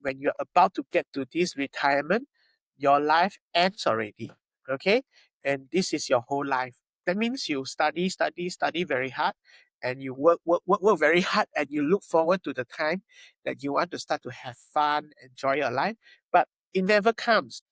when you're about to get to this retirement, your life ends already. Okay? And this is your whole life. That means you study very hard, and you work very hard, and you look forward to the time that you want to start to have fun, enjoy your life, but it never comes.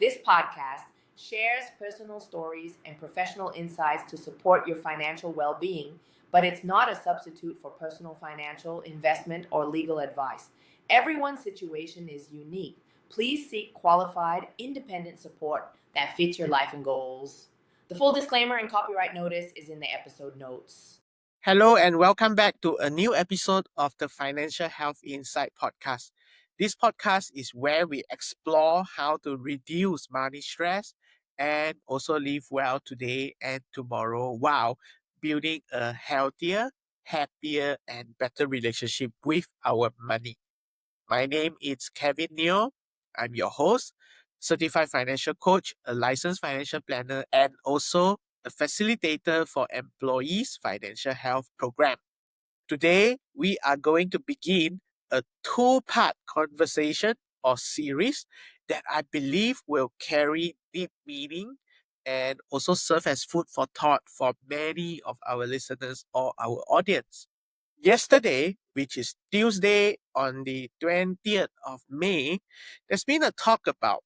This podcast shares personal stories and professional insights to support your financial well being, but it's not a substitute for personal financial, investment, or legal advice. Everyone's situation is unique. Please seek qualified, independent support that fits your life and goals. The full disclaimer and copyright notice is in the episode notes. Hello and welcome back to a new episode of the Financial Health Insight podcast. This podcast is where we explore how to reduce money stress and also live well today and tomorrow while building a healthier, happier, and better relationship with our money. My name is Kevin Neoh. I'm your host, certified financial coach, a licensed financial planner, and also a facilitator for employees' financial health program. Today, we are going to begin a two-part conversation or series that I believe will carry deep meaning and also serve as food for thought for many of our listeners or our audience. Yesterday, which is Tuesday on the 20th of May, there's been a talk about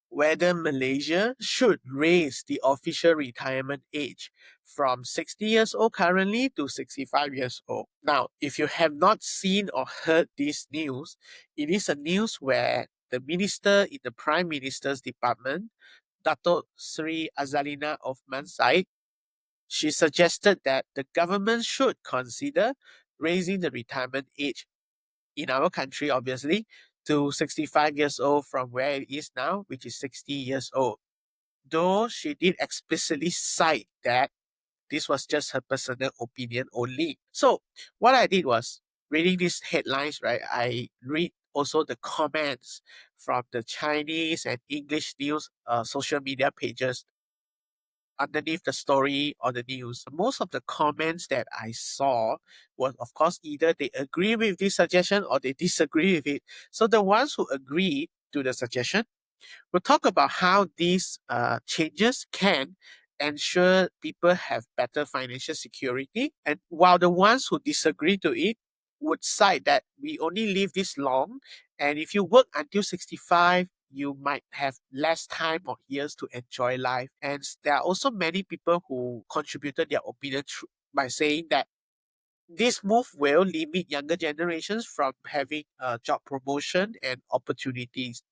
whether Malaysia should raise the official retirement age from 60 years old currently to 65 years old. Now, if you have not seen or heard this news, it is a news where the minister in the Prime Minister's department, Dato Sri Azalina Othman Said, she suggested that the government should consider raising the retirement age in our country, obviously, to 65 years old from where it is now, which is 60 years old. Though she did explicitly cite that this was just her personal opinion only. So, what I did was reading these headlines, right? I read also the comments from the Chinese and English news social media pages underneath the story or the news. Most of the comments that I saw was, of course, either they agree with this suggestion or they disagree with it. So the ones who agree to the suggestion will talk about how these changes can ensure people have better financial security. And while the ones who disagree to it would cite that we only live this long, and if you work until 65, you might have less time or years to enjoy life. And there are also many people who contributed their opinion by saying that this move will limit younger generations from having job promotion and opportunities.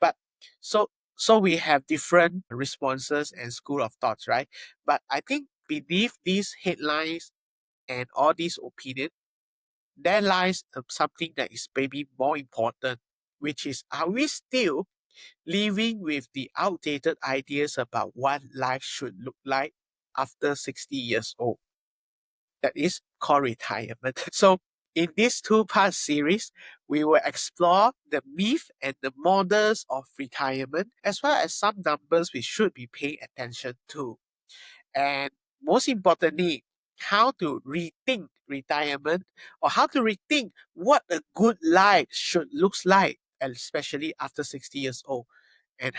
But so so we have different responses and school of thoughts, right? But I think beneath these headlines and all these opinions, there lies something that is maybe more important, which is, are we still living with the outdated ideas about what life should look like after 60 years old? That is called retirement. So in this two-part series, we will explore the myth and the models of retirement, as well as some numbers we should be paying attention to. And most importantly, how to rethink retirement, or how to rethink what a good life should look like, and especially after 60 years old. And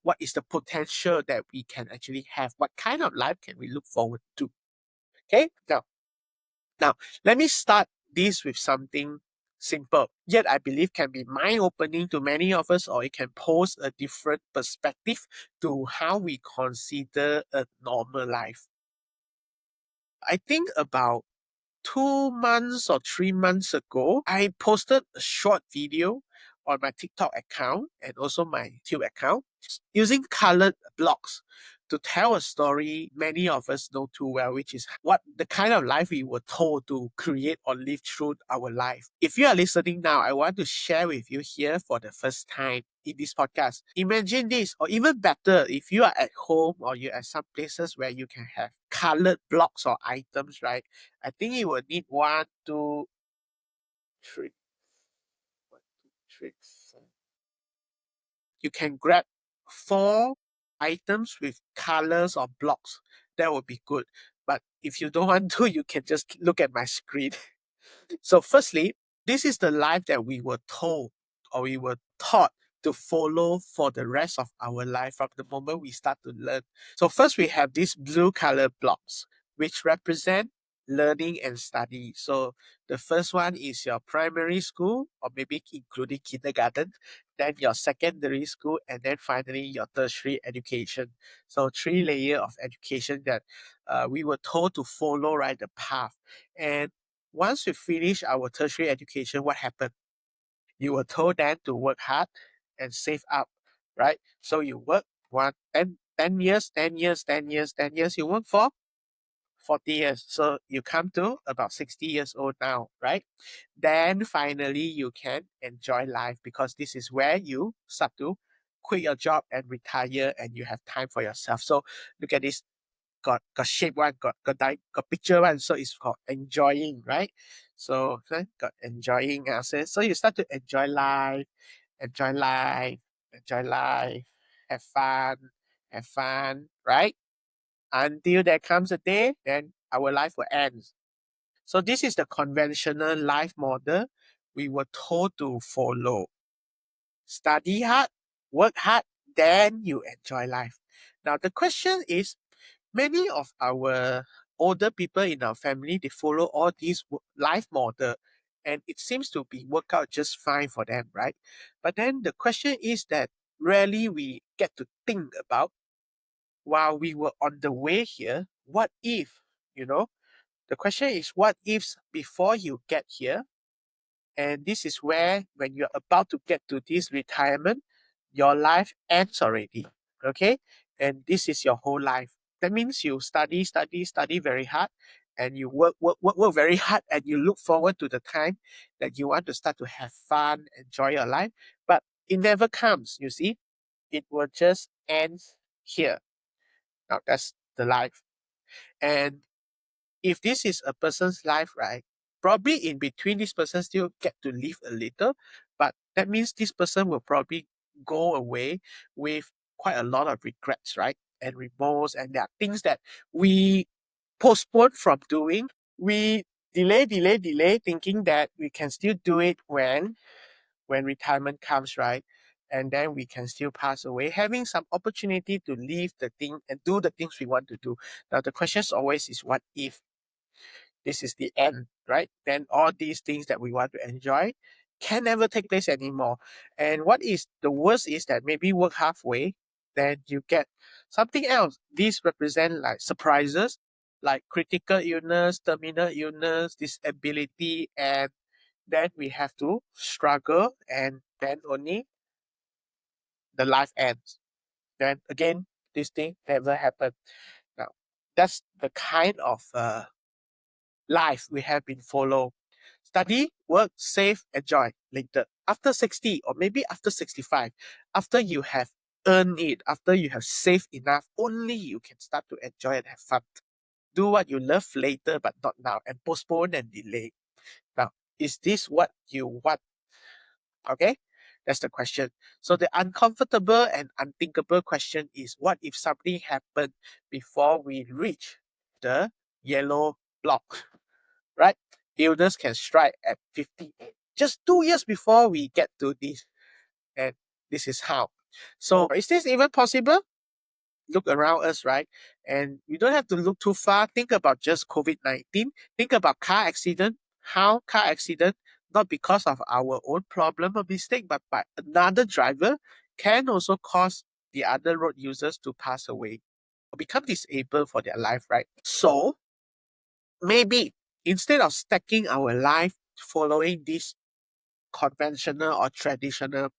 what is the potential that we can actually have? What kind of life can we look forward to? Okay, now, let me start this with something simple, yet I believe can be mind-opening to many of us, or it can pose a different perspective to how we consider a normal life. I think about 2 months or 3 months ago, I posted a short video on my TikTok account and also my YouTube account using colored blocks to tell a story many of us know too well, which is what the kind of life we were told to create or live through our life. If you are listening now, I want to share with you here for the first time in this podcast. Imagine this, or even better, if you are at home or you're at some places where you can have colored blocks or items, right? I think you will need one, two, three. One, two, three, four. You can grab 4 items with colors or blocks, that would be good. But if you don't want to, you can just look at my screen. So, firstly, this is the life that we were told or we were taught to follow for the rest of our life from the moment we start to learn. So, first, we have these blue color blocks, which represent learning and study. So, the first one is your primary school, or maybe including kindergarten, then your secondary school, and then finally your tertiary education. So, three layer of education that we were told to follow, right, the path. And once we finish our tertiary education, what happened? You were told then to work hard and save up, right? So you work 10 years, 10 years, 10 years, 10 years, you work for 40 years. So you come to about 60 years old now, right? Then finally you can enjoy life because this is where you start to quit your job and retire and you have time for yourself. So look at this, got shape one, got picture one, so it's called enjoying, right? So got enjoying. So you start to enjoy life, enjoy life, have fun, right? Until there comes a day, then our life will end. So this is the conventional life model we were told to follow. Study hard, work hard, then you enjoy life. Now the question is, many of our older people in our family, they follow all these life model and it seems to be work out just fine for them, right? But then the question is that rarely we get to think about while we were on the way here, what if, you know, the question is what ifs before you get here. And this is where, when you're about to get to this retirement, your life ends already. Okay. And this is your whole life. That means you study very hard, and you work very hard, and you look forward to the time that you want to start to have fun, enjoy your life. But it never comes, you see. It will just end here. Now that's the life. And if this is a person's life, right, probably in between this person still get to live a little, but that means this person will probably go away with quite a lot of regrets, right? And remorse, and there are things that we postpone from doing. We delay, thinking that we can still do it when retirement comes, right? And then we can still pass away, having some opportunity to leave the thing and do the things we want to do. Now the question always is, what if this is the end, right? Then all these things that we want to enjoy can never take place anymore. And what is the worst is that maybe work halfway, then you get something else. These represent like surprises, like critical illness, terminal illness, disability, and then we have to struggle, and then only the life ends. Then again, this thing never happened. Now, that's the kind of life we have been follow. Study, work, save, enjoy later. After 60 or maybe after 65, after you have earned it, after you have saved enough, only you can start to enjoy and have fun. Do what you love later, but not now, and postpone and delay. Now, is this what you want? Okay, that's the question. So the uncomfortable and unthinkable question is, what if something happened before we reach the yellow block? Right? Illness can strike at 58, just 2 years before we get to this. And this is how. So, is this even possible? Look around us, right? And you don't have to look too far. Think about just COVID-19. Think about car accident. How car accident, not because of our own problem or mistake, but by another driver, can also cause the other road users to pass away or become disabled for their life, right? So, maybe instead of stacking our life following this conventional or traditional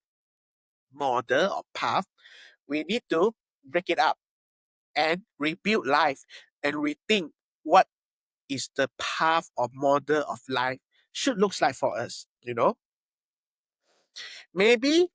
model or path, we need to break it up and rebuild life and rethink what is the path or model of life should looks like for us. Maybe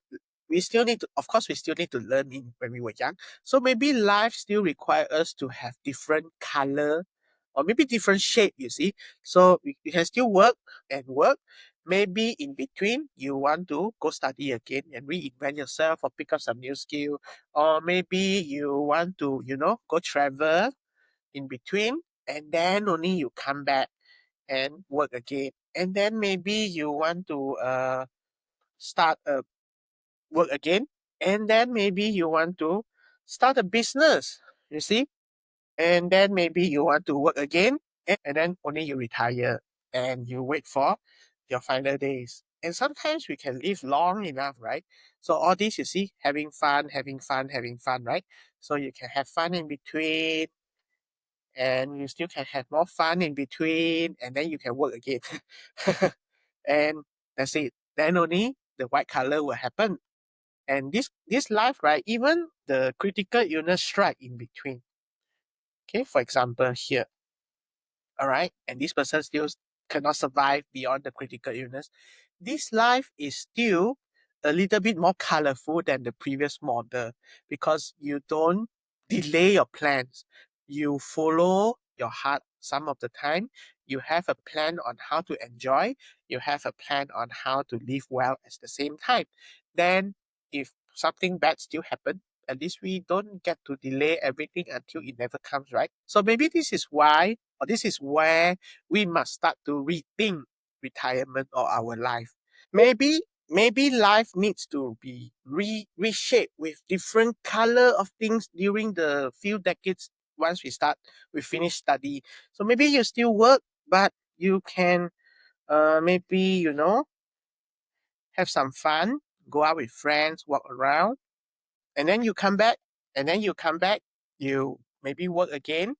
we still need to, of course, we still need to learn when we were young. So maybe life still require us to have different color or maybe different shape, you see. So we can still work and work, Maybe in between, you want to go study again and reinvent yourself or pick up some new skill. Or maybe you want to, go travel in between, and then only you come back and work again. And then maybe you want to start a work again. And then maybe you want to start a business, you see? And then maybe you want to work again, and then only you retire and you wait for your final days. And sometimes we can live long enough, right? So all this, you see, having fun, having fun, having fun, right? So you can have fun in between, and you still can have more fun in between, and then you can work again. And that's it. Then only the white color will happen. And this life, right? Even the critical illness strike in between. Okay, for example, here, all right, and this person still cannot survive beyond the critical illness. This life is still a little bit more colorful than the previous model because you don't delay your plans. You follow your heart some of the time. You have a plan on how to enjoy. You have a plan on how to live well at the same time. Then, if something bad still happen, at least we don't get to delay everything until it never comes, right? So maybe this is why, or this is where we must start to rethink retirement or our life. Maybe life needs to be reshaped with different color of things during the few decades once we finish study. So maybe you still work, but you can maybe, have some fun, go out with friends, walk around, and then you come back, you maybe work again,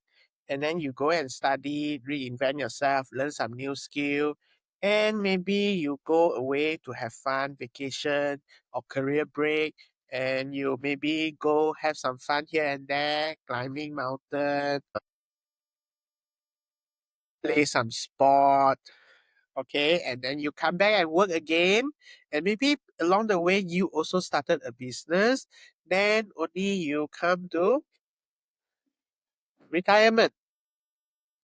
and then you go and study, reinvent yourself, learn some new skill, and maybe you go away to have fun, vacation or career break, and you maybe go have some fun here and there, climbing mountain, play some sport, okay, and then you come back and work again, and maybe along the way you also started a business, then only you come to retirement.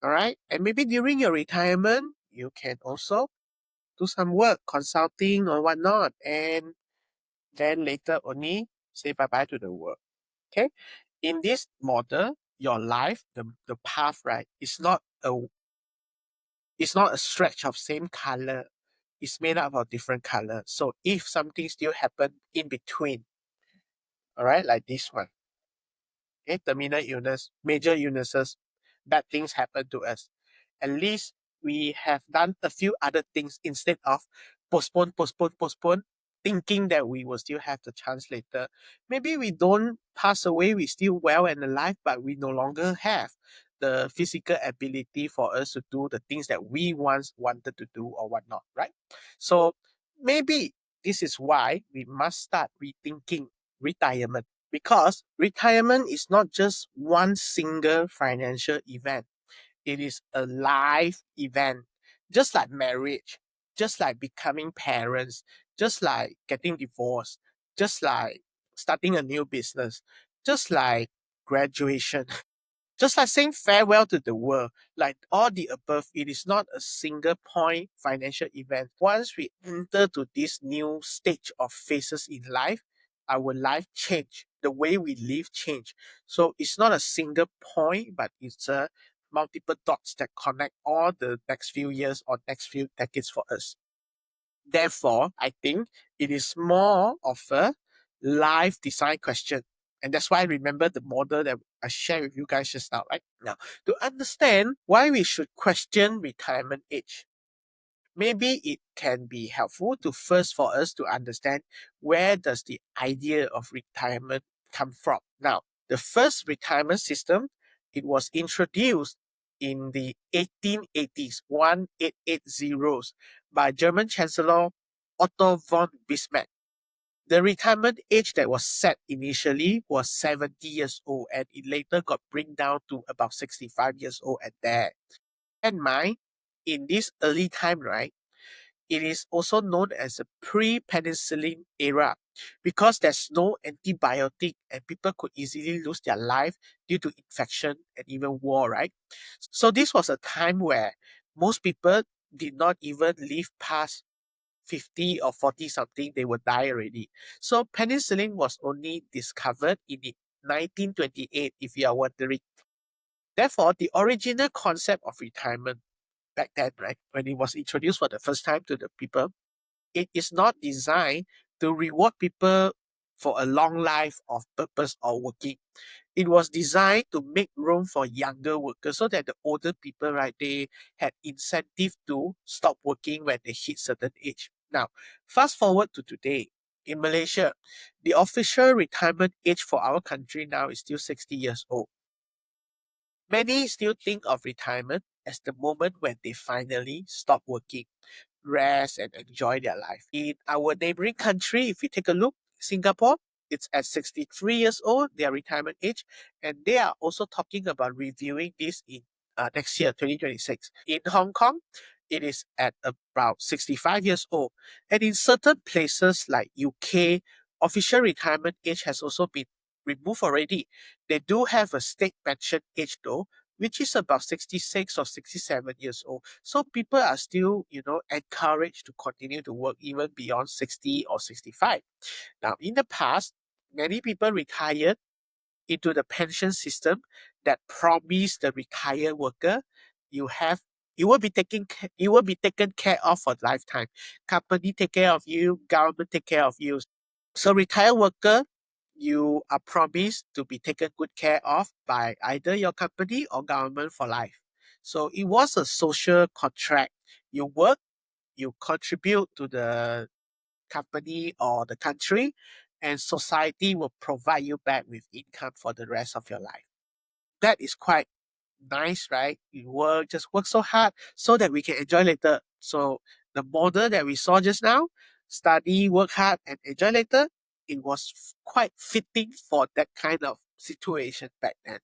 All right. And maybe during your retirement, you can also do some work, consulting or whatnot. And then later only say bye bye to the work. Okay. In this model, your life, the path, right, it's not a stretch of same color. It's made up of different colors. So if something still happen in between, all right, like this one, okay, terminal illness, major illnesses, bad things happen to us. At least we have done a few other things instead of postpone, thinking that we will still have the chance later. Maybe we don't pass away, we still well and alive, but we no longer have the physical ability for us to do the things that we once wanted to do or whatnot, right? So maybe this is why we must start rethinking retirement, because retirement is not just one single financial event. It is a life event, just like marriage, just like becoming parents, just like getting divorced, just like starting a new business, just like graduation, just like saying farewell to the world. Like all the above, it is not a single point financial event. Once we enter to this new stage of phases in life, our life change, the way we live change. So it's not a single point, but it's a multiple dots that connect all the next few years or next few decades for us. Therefore, I think it is more of a life design question. And that's why I remember the model that I shared with you guys just now, right? Now, to understand why we should question retirement age, maybe it can be helpful to first for us to understand where does the idea of retirement come from. Now, the first retirement system, it was introduced in the 1880s, 1880s, by German Chancellor Otto von Bismarck. The retirement age that was set initially was 70 years old, and it later got bring down to about 65 years old at that. And mind, in this early time, right, it is also known as the pre-penicillin era because there's no antibiotic and people could easily lose their life due to infection and even war, right? So this was a time where most people did not even live past 50 or 40 something, they would die already. So penicillin was only discovered in the 1928, if you are wondering. Therefore, the original concept of retirement back then, right, when it was introduced for the first time to the people, it is not designed to reward people for a long life of purpose or working. It was designed to make room for younger workers so that the older people, right, they had incentive to stop working when they hit certain age. Now, fast forward to today. In Malaysia, the official retirement age for our country now is still 60 years old. Many still think of retirement as the moment when they finally stop working, rest, and enjoy their life. In our neighboring country, if we take a look, Singapore, it's at 63 years old, their retirement age, and they are also talking about reviewing this in next year, 2026. In Hong Kong, it is at about 65 years old. And in certain places like UK, official retirement age has also been removed already. They do have a state pension age though, which is about 66 or 67 years old. So people are still, encouraged to continue to work even beyond 60 or 65. Now, in the past, many people retired into the pension system that promised the retired worker you have you will be taken care of for lifetime. Company take care of you, government take care of you. So retired worker, you are promised to be taken good care of by either your company or government for life. So it was a social contract. You work, you contribute to the company or the country, and society will provide you back with income for the rest of your life. That is quite nice, right? You work, just work so hard so that we can enjoy later. So the model that we saw just now, study, work hard, and enjoy later, it was quite fitting for that kind of situation back then.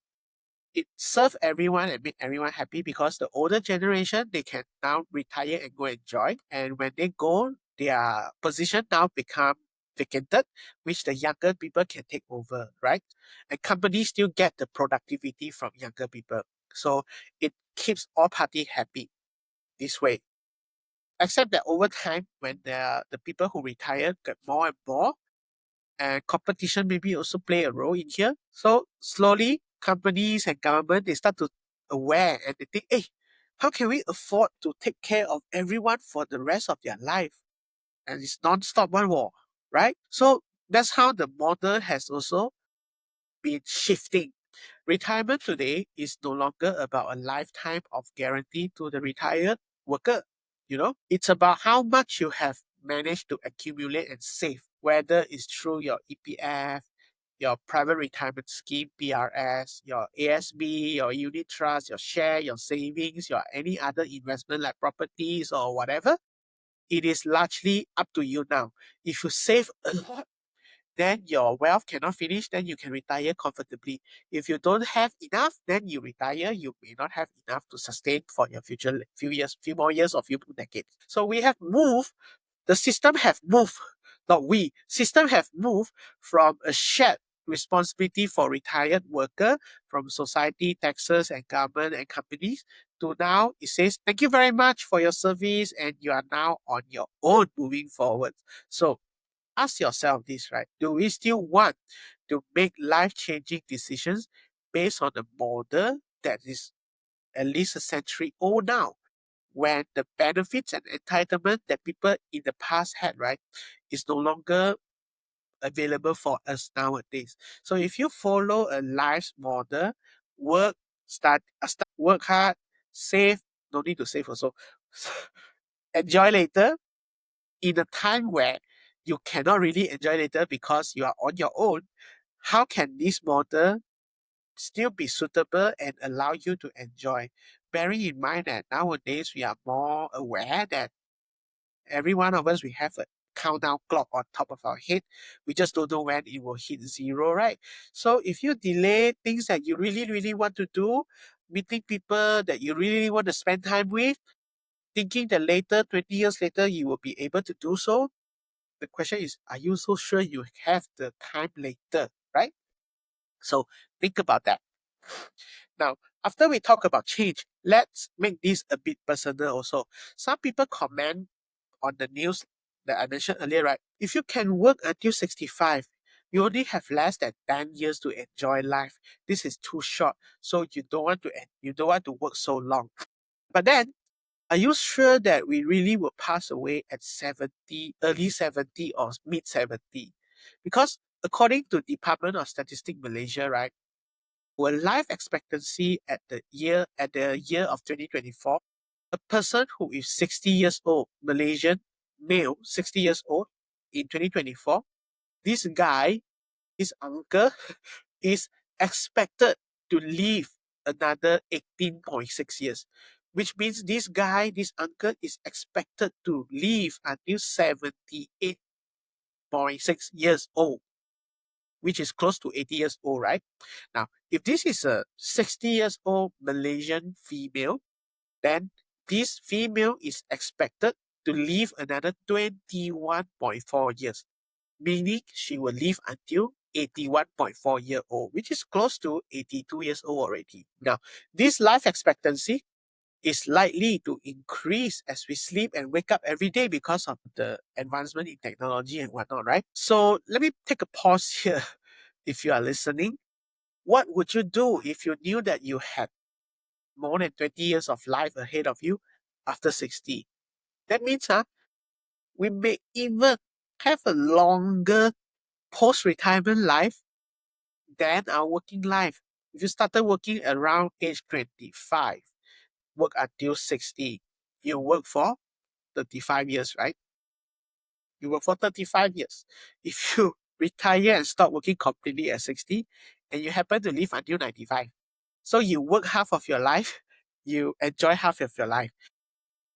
It served everyone and made everyone happy because the older generation, they can now retire and go enjoy. And when they go, their position now become vacated, which the younger people can take over, right? And companies still get the productivity from younger people. So it keeps all parties happy this way. Except that over time, when the people who retire get more and more, and competition maybe also play a role in here. So slowly, companies and government, they start to aware and they think, hey, how can we afford to take care of everyone for the rest of their life? And it's non-stop one war, right? So that's how the model has also been shifting. Retirement today is no longer about a lifetime of guarantee to the retired worker. It's about how much you have managed to accumulate and save, whether it's through your EPF, your private retirement scheme, PRS, your ASB, your unit trust, your share, your savings, your any other investment like properties or whatever. It is largely up to you now. If you save a lot, then your wealth cannot finish, then you can retire comfortably. If you don't have enough, then you retire, you may not have enough to sustain for your future few more years or few decades. So we have moved, the system have moved, not we, system have moved from a shared responsibility for retired worker from society, taxes and government and companies to now it says, thank you very much for your service and you are now on your own moving forward. So ask yourself this, right? Do we still want to make life-changing decisions based on a model that is at least a century old now, when the benefits and entitlement that people in the past had, right, is no longer available for us nowadays. So if you follow a life model, work, work hard, save, no need to save also, enjoy later, in a time where you cannot really enjoy later because you are on your own, how can this model still be suitable and allow you to enjoy? Bearing in mind that nowadays we are more aware that every one of us, we have a countdown clock on top of our head. We just don't know when it will hit zero, right? So if you delay things that you really, really want to do, meeting people that you really want to spend time with, thinking that later, 20 years later, you will be able to do so, the question is, are you so sure you have the time later, right? So think about that. Now, after we talk about change, let's make this a bit personal also. Some people comment on the news that I mentioned earlier, right? If you can work until 65, you only have less than 10 years to enjoy life. This is too short, so you don't want to work so long. But then, are you sure that we really will pass away at 70, early 70 or mid 70? Because according to Department of Statistics Malaysia, right, our life expectancy at the year of 2024, a person who is 60 years old, Malaysian male, 60 years old in 2024, this guy, this uncle, is expected to live another 18.6 years, which means this guy, this uncle, is expected to live until 78.6 years old, which is close to 80 years old, right? Now, if this is a 60 years old Malaysian female, then this female is expected to live another 21.4 years, meaning she will live until 81.4 year old, which is close to 82 years old already. Now, this life expectancy is likely to increase as we sleep and wake up every day because of the advancement in technology and whatnot, right? So let me take a pause here. If you are listening, what would you do if you knew that you had more than 20 years of life ahead of you after 60? That means we may even have a longer post-retirement life than our working life. If you started working around age 25, work until 60, you work for 35 years, right? You work for 35 years. If you retire and stop working completely at 60, and you happen to live until 95, so you work half of your life, you enjoy half of your life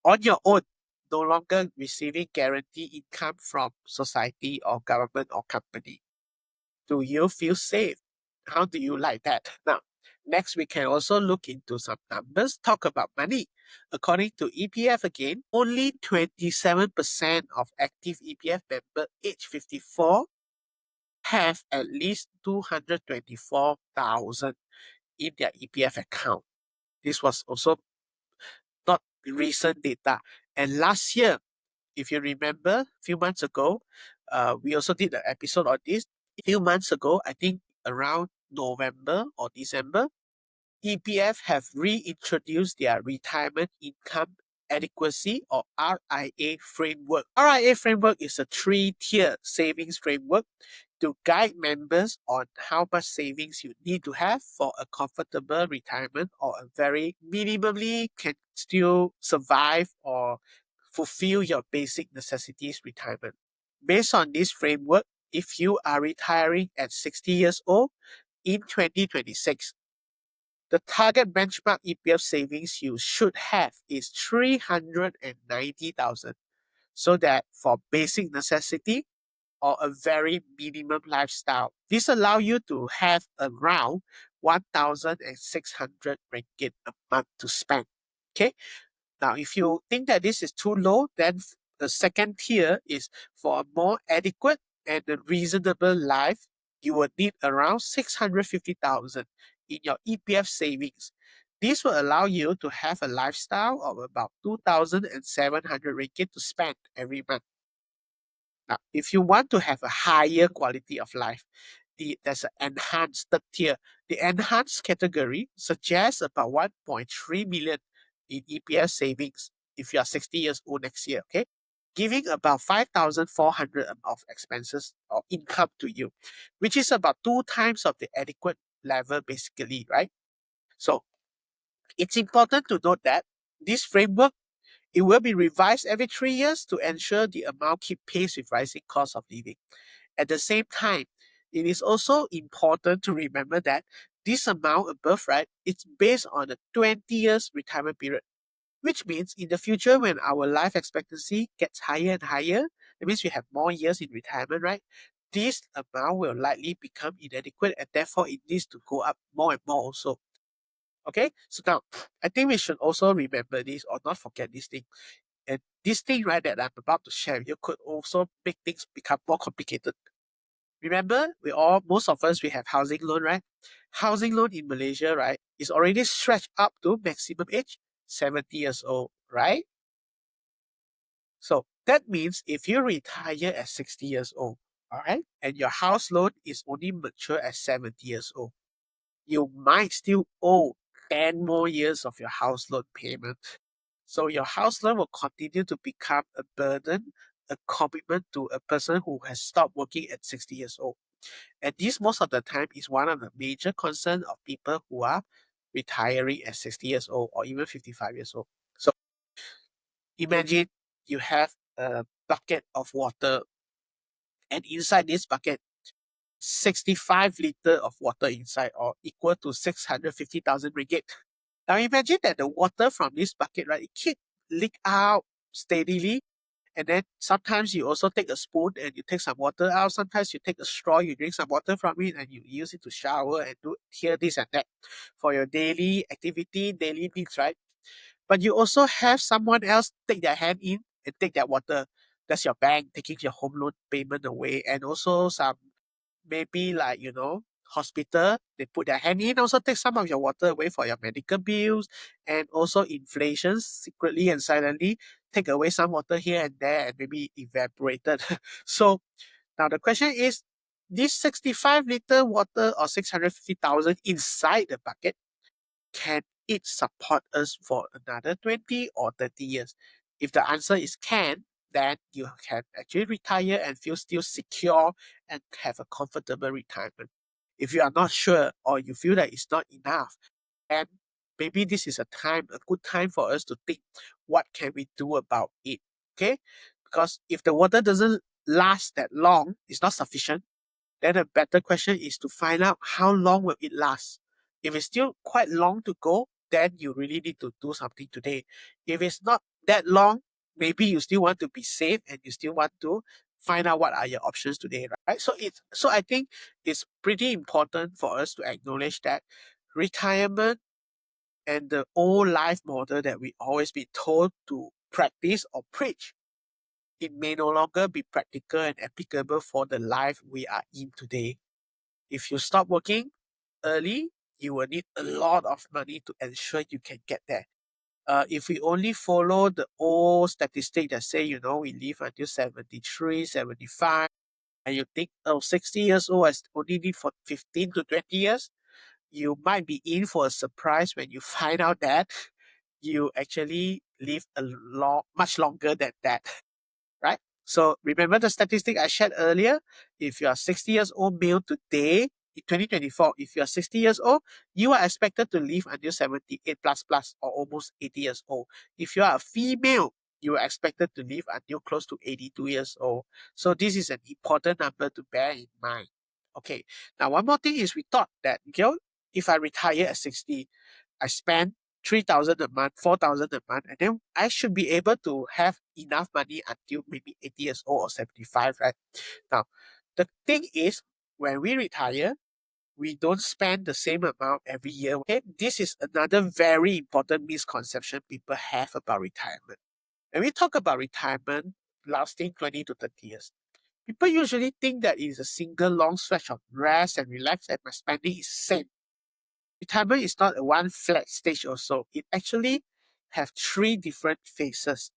on your own, no longer receiving guaranteed income from society or government or company. Do you feel safe? How do you like that? Now, next we can also look into some numbers, talk about money. According to EPF again, only 27% of active EPF member age 54 have at least 224,000 in their EPF account. This was also not recent data. And last year, if you remember, a few months ago, we also did an episode on this. A few months ago, I think around November or December, EPF have reintroduced their retirement income adequacy or RIA framework. RIA framework is a three-tier savings framework to guide members on how much savings you need to have for a comfortable retirement or a very minimally can still survive or fulfill your basic necessities retirement. Based on this framework, if you are retiring at 60 years old in 2026, the target benchmark EPF savings you should have is 390,000, so that for basic necessity or a very minimum lifestyle, this allows you to have around 1,600 ringgit a month to spend. Okay. Now, if you think that this is too low, then the second tier is for a more adequate and a reasonable life, you will need around 650,000 in your EPF savings. This will allow you to have a lifestyle of about 2,700 ringgit to spend every month. Now, if you want to have a higher quality of life, there's an enhanced third tier. The enhanced category suggests about 1.3 million in EPF savings if you are 60 years old next year, okay? Giving about 5,400 of expenses or income to you, which is about 2 times of the adequate level, basically, right? So it's important to note that this framework, it will be revised every 3 years to ensure the amount keep pace with rising cost of living. At the same time, it is also important to remember that this amount above, right, it's based on a 20 years retirement period, which means in the future when our life expectancy gets higher and higher, that means we have more years in retirement, right? This amount will likely become inadequate and therefore it needs to go up more and more also. Okay, so now I think we should also remember this or not forget this thing. And this thing, right, that I'm about to share with you could also make things become more complicated. Remember, most of us, we have housing loan, right? Housing loan in Malaysia, right, is already stretched up to maximum age 70 years old, right? So that means if you retire at 60 years old, all right, and your house loan is only mature at 70 years old, you might still owe 10 more years of your house loan payment. So your house loan will continue to become a burden, a commitment to a person who has stopped working at 60 years old. And this most of the time is one of the major concerns of people who are retiring at 60 years old or even 55 years old. So imagine you have a bucket of water, and inside this bucket 65 liters of water inside, or equal to 650,000 ringgit. Now imagine that the water from this bucket, right, it keep leak out steadily. And then sometimes you also take a spoon and you take some water out. Sometimes you take a straw, you drink some water from it, and you use it to shower and do here, this, and that for your daily activity, daily needs, right? But you also have someone else take their hand in and take that water. That's your bank taking your home loan payment away. And also some, maybe like, hospital, they put their hand in, also take some of your water away for your medical bills. And also inflation secretly and silently take away some water here and there and maybe evaporated. So now the question is, this 65-liter water or 650,000 inside the bucket, can it support us for another 20 or 30 years? If the answer is can, then you can actually retire and feel still secure and have a comfortable retirement. If you are not sure or you feel that it's not enough, then maybe this is a good time for us to think what can we do about it. Okay? Because if the water doesn't last that long, it's not sufficient, then a better question is to find out how long will it last. If it's still quite long to go, then you really need to do something today. If it's not that long, maybe you still want to be safe and you still want to find out what are your options today, right? So I think it's pretty important for us to acknowledge that retirement and the old life model that we always be told to practice or preach, it may no longer be practical and applicable for the life we are in today. If you stop working early, you will need a lot of money to ensure you can get there. If we only follow the old statistic that say, we live until 73, 75, and you think, oh, 60 years old, I only need for 15 to 20 years, you might be in for a surprise when you find out that you actually live much longer than that. Right? So remember the statistic I shared earlier? If you are 60 years old male today, in 2024, if you are 60 years old, you are expected to live until 78 plus plus or almost 80 years old. If you are a female, you are expected to live until close to 82 years old. So this is an important number to bear in mind. Okay. Now, one more thing is we thought that, if I retire at 60, I spend 3,000 a month, 4,000 a month, and then I should be able to have enough money until maybe 80 years old or 75, right? Now, the thing is, when we retire, we don't spend the same amount every year. Okay, this is another very important misconception people have about retirement. When we talk about retirement lasting 20 to 30 years, people usually think that it is a single long stretch of rest and relax and my spending is same. Retirement is not a one flat stage or so. It actually have three different phases.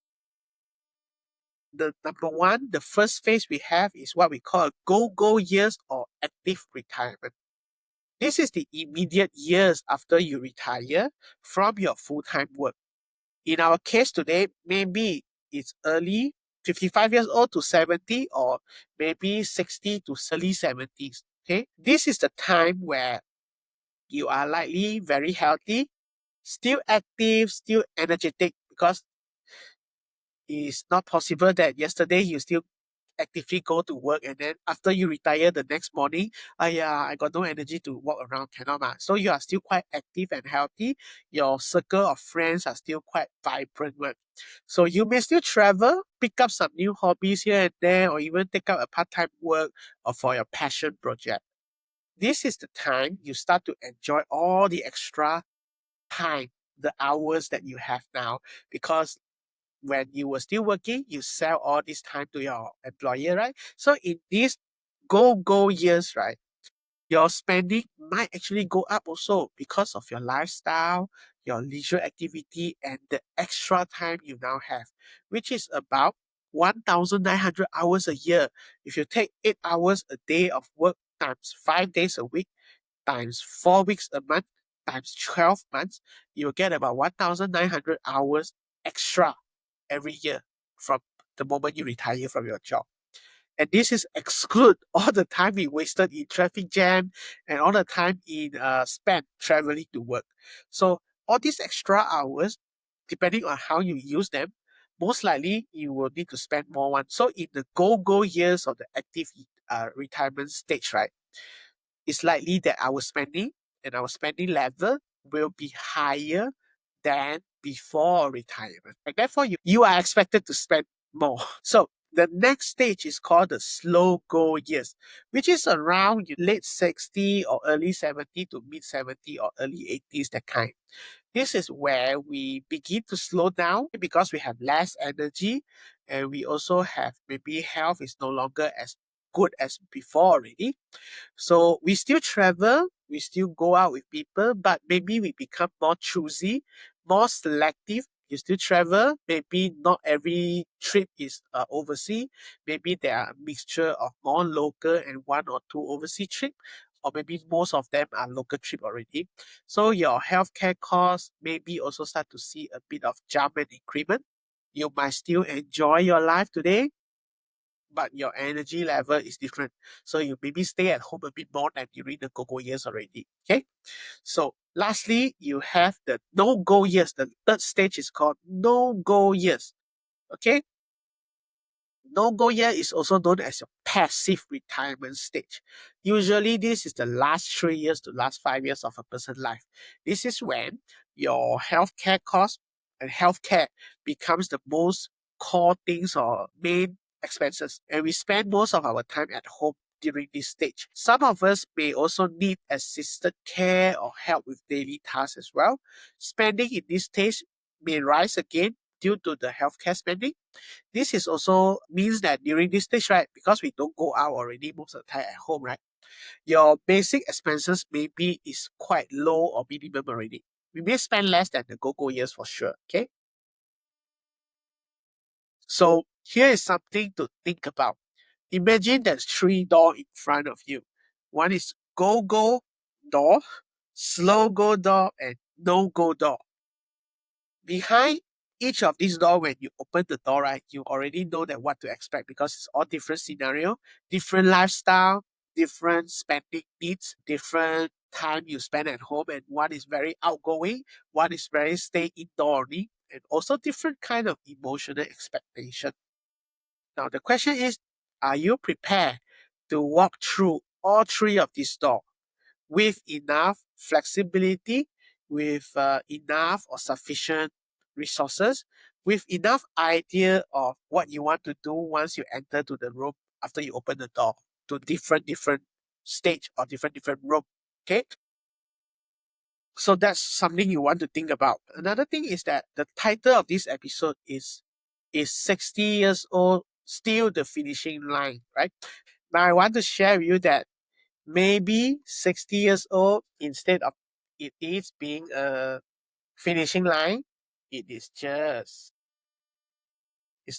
The number one, the first phase we have is what we call go years or active retirement. This is the immediate years after you retire from your full-time work. In our case today, maybe it's early 55 years old to 70 or maybe 60 to early 70s. Okay, this is the time where you are likely very healthy, still active, still energetic, because it's not possible that yesterday you still actively go to work and then after you retire the next morning, I got no energy to walk around, cannot. So you are still quite active and healthy. Your circle of friends are still quite vibrant. So you may still travel, pick up some new hobbies here and there, or even take up a part-time work or for your passion project. This is the time you start to enjoy all the extra time, the hours that you have now, because when you were still working, you sell all this time to your employer, right? So in these go years, right, your spending might actually go up also because of your lifestyle, your leisure activity, and the extra time you now have, which is about 1,900 hours a year. If you take 8 hours a day of work times 5 days a week, times 4 weeks a month, times 12 months, you'll get about 1,900 hours extra every year from the moment you retire from your job. And this is exclude all the time we wasted in traffic jam and all the time in spent traveling to work. So all these extra hours, depending on how you use them, most likely you will need to spend more one. So in the go years of the active retirement stage, right, it's likely that our spending and our spending level will be higher than before retirement. And therefore, you are expected to spend more. So the next stage is called the slow go years, which is around late 60 or early 70 to mid 70 or early 80s, that kind. This is where we begin to slow down because we have less energy and we also have maybe health is no longer as good as before already. So we still travel, we still go out with people, but maybe we become more choosy, more selective. You still travel, maybe not every trip is overseas. Maybe there are a mixture of more local and one or two overseas trip, or maybe most of them are local trip already. So your healthcare costs maybe also start to see a bit of jump and increment. You might still enjoy your life today, but your energy level is different. So you maybe stay at home a bit more than during the go-go years already. Okay. So lastly, you have the no-go years. The third stage is called no-go years. Okay. No-go year is also known as your passive retirement stage. Usually, this is the last 3 years to last 5 years of a person's life. This is when your healthcare cost and healthcare becomes the most core things or main expenses. And we spend most of our time at home during this stage. Some of us may also need assisted care or help with daily tasks as well. Spending in this stage may rise again due to the healthcare spending. This is also means that during this stage, right, because we don't go out already most of the time at home, right, your basic expenses maybe is quite low or minimum already. We may spend less than the go-go years for sure, okay? So here is something to think about. Imagine there's 3 doors in front of you. One is go-go door, slow-go door, and no-go door. Behind each of these doors, when you open the door, right, you already know that what to expect because it's all different scenario, different lifestyle, different spending needs, different time you spend at home, and one is very outgoing, one is very stay indoor only, and also different kind of emotional expectation. Now the question is, are you prepared to walk through all 3 of these doors with enough flexibility, with enough or sufficient resources, with enough idea of what you want to do once you enter to the room after you open the door to different stage or different room. Okay. So that's something you want to think about. Another thing is that the title of this episode is 60 years old still the finishing line, right? Now I want to share with you that maybe 60 years old, instead of it is being a finishing line, it's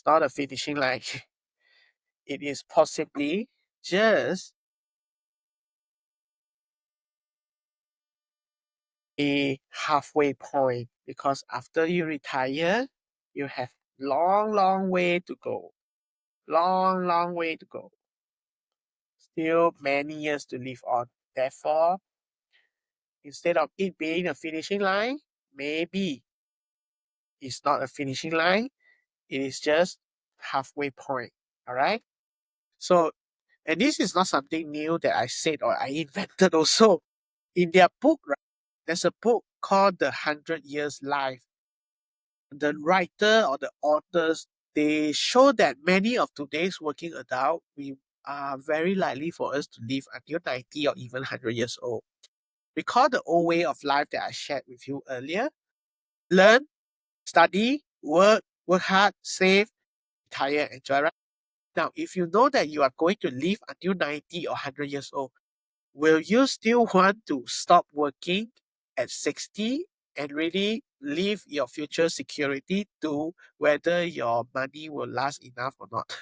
not a finishing line. It is possibly just a halfway point because after you retire, you have long way to go. Long way to go. Still many years to live on. Therefore, instead of it being a finishing line, maybe it's not a finishing line. It is just halfway point. All right. So, and this is not something new that I said or I invented also. In their book, right, there's a book called The 100 Years Life. The writer or the authors, they show that many of today's working adults, we are very likely for us to live until 90 or even 100 years old. Recall the old way of life that I shared with you earlier. Learn, study, work hard, save, retire, enjoy. Right? Now, if you know that you are going to live until 90 or 100 years old, will you still want to stop working at 60 and really leave your future security to whether your money will last enough or not.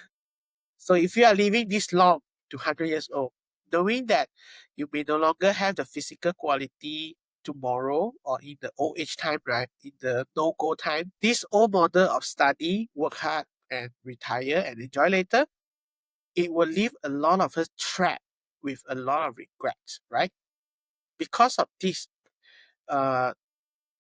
So if you are living this long to 100 years old, knowing that you may no longer have the physical quality tomorrow or in the old age time, right? In the no-go time, this old model of study, work hard and retire and enjoy later, it will leave a lot of us trapped with a lot of regrets, right? Because of this, uh,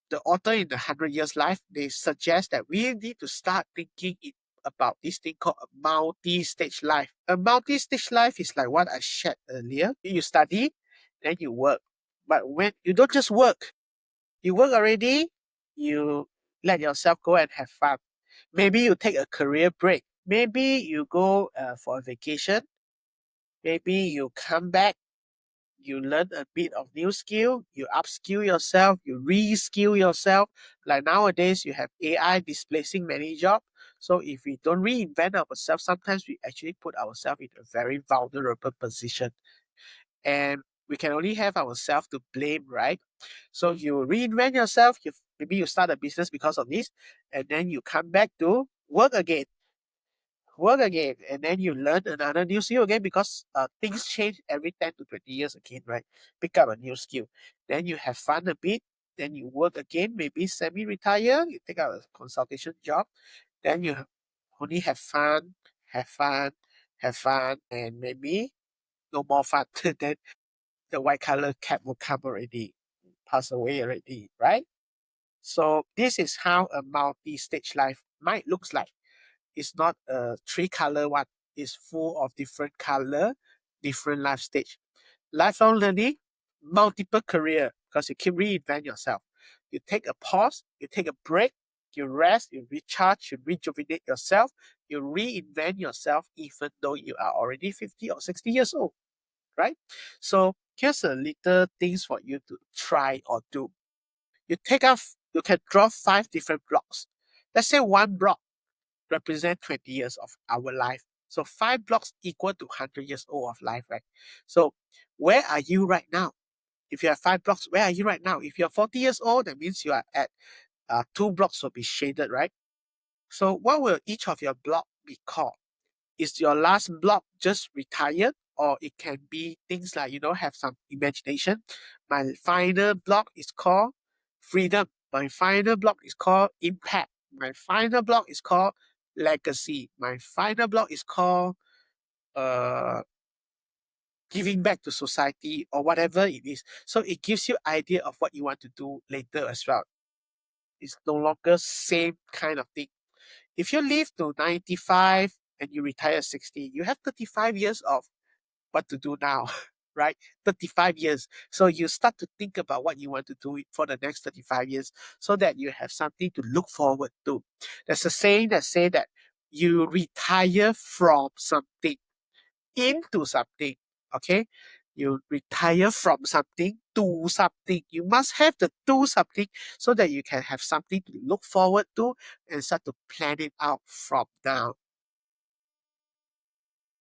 the author in the 100 Years Life, they suggest that we need to start thinking about this thing called a multi-stage life. A multi-stage life is like what I shared earlier. You study, then you work. But when you don't just work, you work already, you let yourself go and have fun. Maybe you take a career break. Maybe you go for a vacation. Maybe you come back, you learn a bit of new skill, you upskill yourself, you reskill yourself. Like nowadays, you have AI displacing many jobs. So if we don't reinvent ourselves, sometimes we actually put ourselves in a very vulnerable position. And we can only have ourselves to blame, right? So you reinvent yourself, maybe you start a business because of this, and then you come back to work again, and then you learn another new skill again because things change every 10 to 20 years again, right? Pick up a new skill. Then you have fun a bit, then you work again, maybe semi-retire, you take out a consultation job, then you only have fun, have fun, have fun, and maybe no more fun. Then the white color cap will come already, pass away already, right? So this is how a multi-stage life might looks like. It's not a three color one. It's full of different color, different life stage. Lifelong learning, multiple career, because you keep reinvent yourself. You take a pause, you take a break, you rest, you recharge, you rejuvenate yourself, you reinvent yourself even though you are already 50 or 60 years old, right? So here's a little things for you to try or do. You can draw 5 different blocks. Let's say one block represent 20 years of our life. So 5 blocks equal to 100 years old of life, right? So where are you right now? If you have 5 blocks, where are you right now? If you're 40 years old, that means you are at 2 blocks will be shaded, right? So what will each of your block be called? Is your last block just retired? Or it can be things like, have some imagination. My final block is called freedom. My final block is called impact. My final block is called legacy. My final block is called uh, giving back to society or whatever it is. So it gives you idea of what you want to do later as well. It's no longer same kind of thing. If you live to 95 and you retire at 60, you have 35 years of what to do now, right? 35 years. So you start to think about what you want to do for the next 35 years so that you have something to look forward to. There's a saying that say that you retire from something into something, okay? You retire from something to something. You must have the do something so that you can have something to look forward to and start to plan it out from now.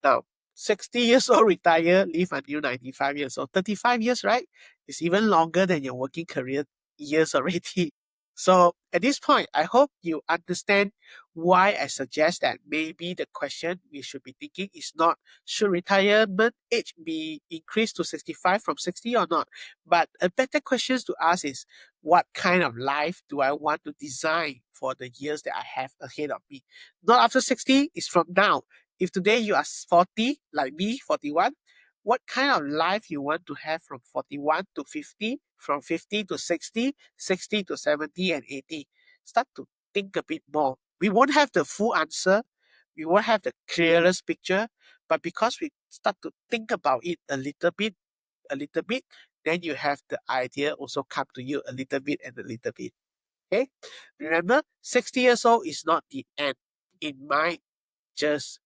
Now, 60 years old retire, live until 95 years old. 35 years, right? It's even longer than your working career years already. So at this point, I hope you understand why I suggest that maybe the question we should be thinking is not should retirement age be increased to 65 from 60 or not? But a better question to ask is what kind of life do I want to design for the years that I have ahead of me? Not after 60, it's from now. If today you are 40, like me, 41, what kind of life you want to have from 41 to 50, from 50 to 60, 60 to 70 and 80? Start to think a bit more. We won't have the full answer. We won't have the clearest picture, but because we start to think about it a little bit, then you have the idea also come to you a little bit and a little bit. Okay? Remember, 60 years old is not the end. It might just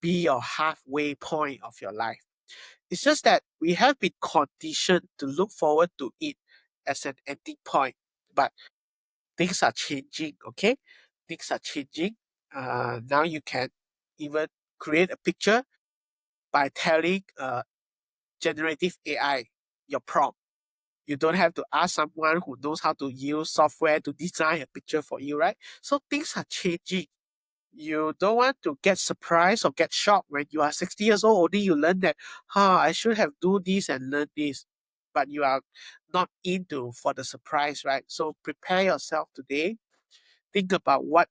be your halfway point of your life. It's just that we have been conditioned to look forward to it as an ending point. But things are changing, okay? Things are changing. Now you can even create a picture by telling generative AI your prompt. You don't have to ask someone who knows how to use software to design a picture for you, right? So things are changing. You don't want to get surprised or get shocked when you are 60 years old. Only you learn that, I should have do this and learn this. But you are not into for the surprise, right? So prepare yourself today. Think about what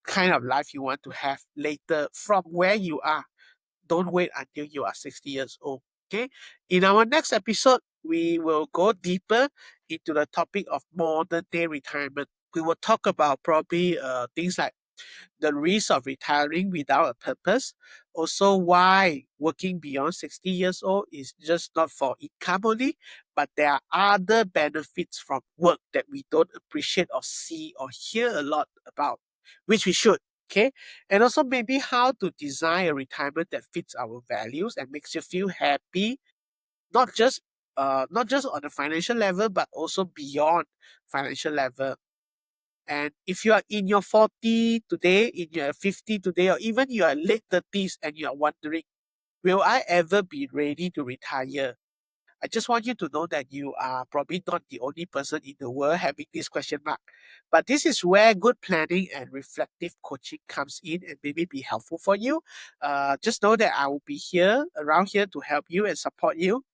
kind of life you want to have later from where you are. Don't wait until you are 60 years old. Okay. In our next episode, we will go deeper into the topic of modern day retirement. We will talk about probably things like the risk of retiring without a purpose. Also, why working beyond 60 years old is just not for income only, but there are other benefits from work that we don't appreciate or see or hear a lot about, which we should. Okay. And also, maybe how to design a retirement that fits our values and makes you feel happy, not just on the financial level, but also beyond financial level. And if you are in your 40 today, in your 50 today, or even you are late 30s and you are wondering, will I ever be ready to retire? I just want you to know that you are probably not the only person in the world having this question mark. But this is where good planning and reflective coaching comes in and maybe be helpful for you. Just know that I will be here, around here to help you and support you,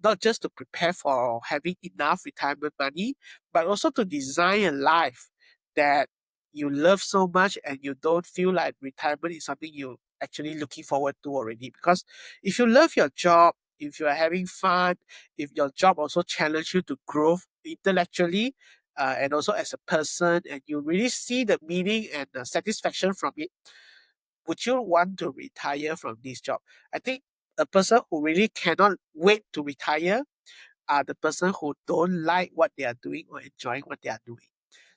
not just to prepare for having enough retirement money, but also to design a life that you love so much and you don't feel like retirement is something you actually looking forward to already. Because if you love your job, if you are having fun, if your job also challenge you to grow intellectually, and also as a person, and you really see the meaning and the satisfaction from it, would you want to retire from this job? I think a person who really cannot wait to retire are the person who don't like what they are doing or enjoying what they are doing.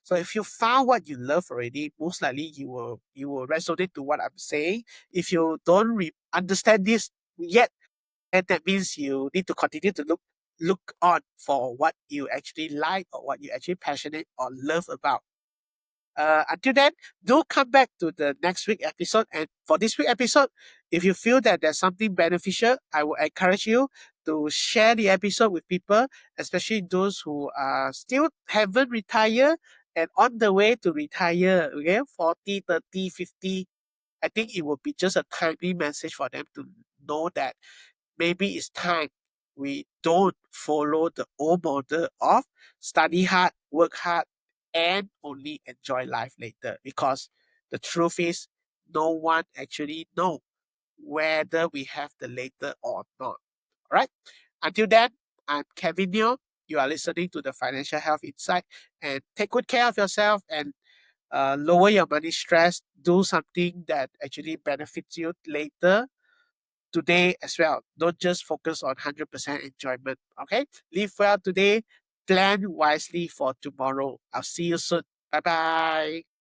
So if you found what you love already, most likely you will resonate to what I'm saying. If you don't understand this yet, and that means you need to continue to look on for what you actually like or what you actually passionate or love about. Until then, do come back to the next week episode. And for this week episode, if you feel that there's something beneficial, I will encourage you to share the episode with people, especially those who are still haven't retired and on the way to retire. Okay, 40, 30, 50. I think it would be just a timely message for them to know that maybe it's time we don't follow the old model of study hard, work hard, and only enjoy life later. Because the truth is, no one actually know whether we have the later or not. All right. Until then, I'm Kevin Neoh. You are listening to the Financial Health Insight, and take good care of yourself and lower your money stress. Do something that actually benefits you later today as well. Don't just focus on 100% enjoyment. Okay? Live well today. Plan wisely for tomorrow. I'll see you soon. Bye bye.